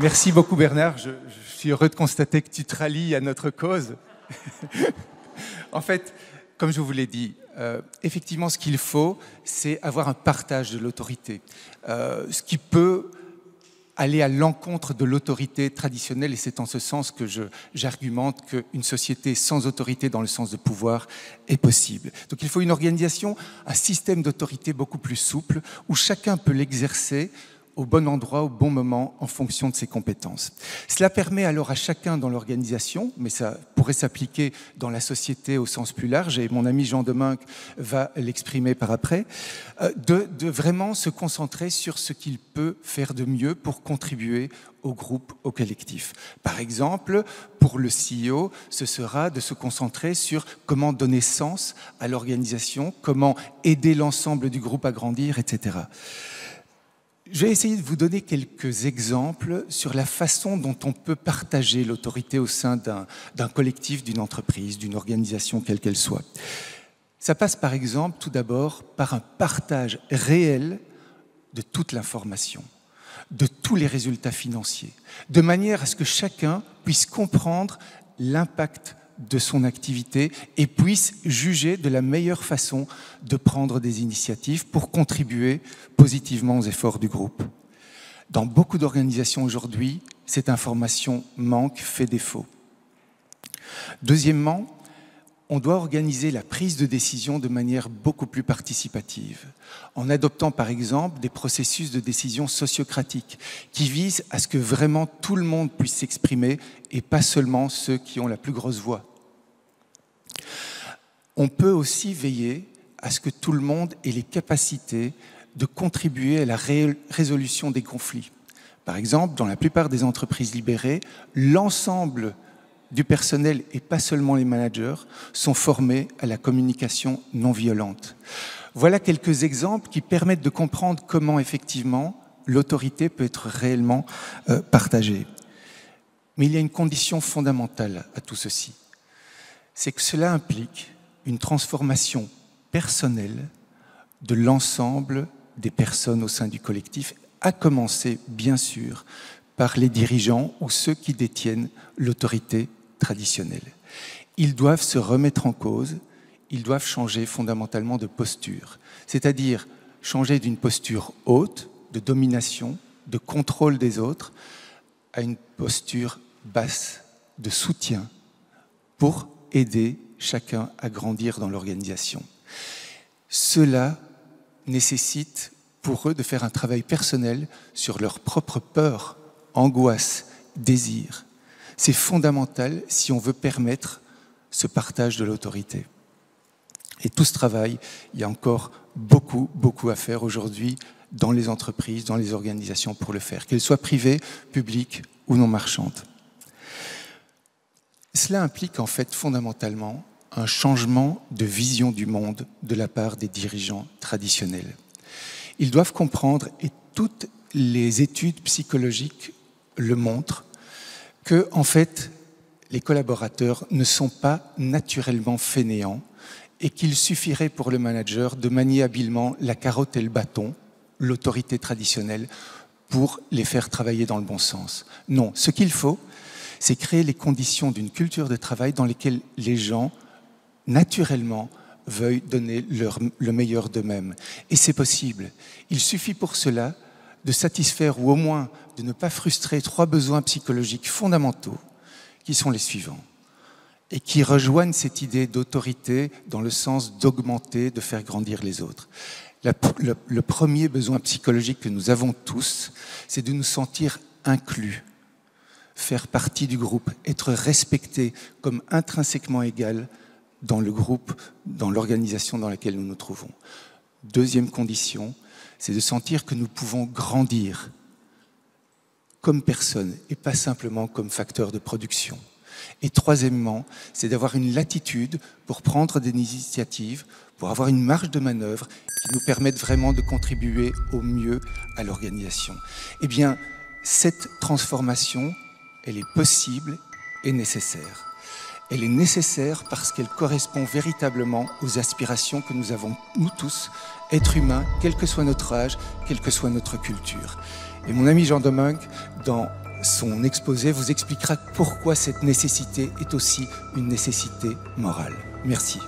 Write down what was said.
Merci beaucoup Bernard, je suis heureux de constater que tu te rallies à notre cause. En fait, comme je vous l'ai dit, effectivement ce qu'il faut, c'est avoir un partage de l'autorité. Ce qui peut aller à l'encontre de l'autorité traditionnelle, et c'est en ce sens que j'argumente qu'une société sans autorité dans le sens de pouvoir est possible. Donc il faut une organisation, un système d'autorité beaucoup plus souple, où chacun peut l'exercer au bon endroit, au bon moment, en fonction de ses compétences. Cela permet alors à chacun dans l'organisation, mais ça pourrait s'appliquer dans la société au sens plus large, et mon ami Jean Demeunk va l'exprimer par après, de vraiment se concentrer sur ce qu'il peut faire de mieux pour contribuer au groupe, au collectif. Par exemple, pour le CEO, ce sera de se concentrer sur comment donner sens à l'organisation, comment aider l'ensemble du groupe à grandir, etc. Je vais essayer de vous donner quelques exemples sur la façon dont on peut partager l'autorité au sein d'un collectif, d'une entreprise, d'une organisation, quelle qu'elle soit. Ça passe par exemple, tout d'abord, par un partage réel de toute l'information, de tous les résultats financiers, de manière à ce que chacun puisse comprendre l'impact de son activité et puisse juger de la meilleure façon de prendre des initiatives pour contribuer positivement aux efforts du groupe. Dans beaucoup d'organisations aujourd'hui, cette information manque, fait défaut. Deuxièmement, on doit organiser la prise de décision de manière beaucoup plus participative, en adoptant par exemple des processus de décision sociocratiques qui visent à ce que vraiment tout le monde puisse s'exprimer et pas seulement ceux qui ont la plus grosse voix. On peut aussi veiller à ce que tout le monde ait les capacités de contribuer à la résolution des conflits. Par exemple, dans la plupart des entreprises libérées, l'ensemble du personnel, et pas seulement les managers, sont formés à la communication non violente. Voilà quelques exemples qui permettent de comprendre comment, effectivement, l'autorité peut être réellement partagée. Mais il y a une condition fondamentale à tout ceci. C'est que cela implique une transformation personnelle de l'ensemble des personnes au sein du collectif, à commencer, bien sûr, par les dirigeants ou ceux qui détiennent l'autorité traditionnelle. Ils doivent se remettre en cause, ils doivent changer fondamentalement de posture, c'est-à-dire changer d'une posture haute, de domination, de contrôle des autres, à une posture basse, de soutien, pour aider chacun à grandir dans l'organisation. Cela nécessite pour eux de faire un travail personnel sur leurs propres peurs, angoisses, désirs. C'est fondamental si on veut permettre ce partage de l'autorité. Et tout ce travail, il y a encore beaucoup à faire aujourd'hui dans les entreprises, dans les organisations pour le faire, qu'elles soient privées, publiques ou non marchandes. Cela implique en fait fondamentalement un changement de vision du monde de la part des dirigeants traditionnels. Ils doivent comprendre, et toutes les études psychologiques le montrent, que en fait, les collaborateurs ne sont pas naturellement fainéants et qu'il suffirait pour le manager de manier habilement la carotte et le bâton, l'autorité traditionnelle, pour les faire travailler dans le bon sens. Non, ce qu'il faut, c'est créer les conditions d'une culture de travail dans lesquelles les gens, naturellement, veuillent donner le meilleur d'eux-mêmes. Et c'est possible. Il suffit pour cela de satisfaire, ou au moins de ne pas frustrer 3 besoins psychologiques fondamentaux, qui sont les suivants, et qui rejoignent cette idée d'autorité dans le sens d'augmenter, de faire grandir les autres. Le premier besoin psychologique que nous avons tous, c'est de nous sentir inclus, faire partie du groupe, être respecté comme intrinsèquement égal dans le groupe, dans l'organisation dans laquelle nous nous trouvons. Deuxième condition, c'est de sentir que nous pouvons grandir comme personne et pas simplement comme facteur de production. Et troisièmement, c'est d'avoir une latitude pour prendre des initiatives, pour avoir une marge de manœuvre qui nous permette vraiment de contribuer au mieux à l'organisation. Eh bien, cette transformation, elle est possible et nécessaire. Elle est nécessaire parce qu'elle correspond véritablement aux aspirations que nous avons, nous tous, êtres humains, quel que soit notre âge, quelle que soit notre culture. Et mon ami Jean Demeunk, dans son exposé vous expliquera pourquoi cette nécessité est aussi une nécessité morale. Merci.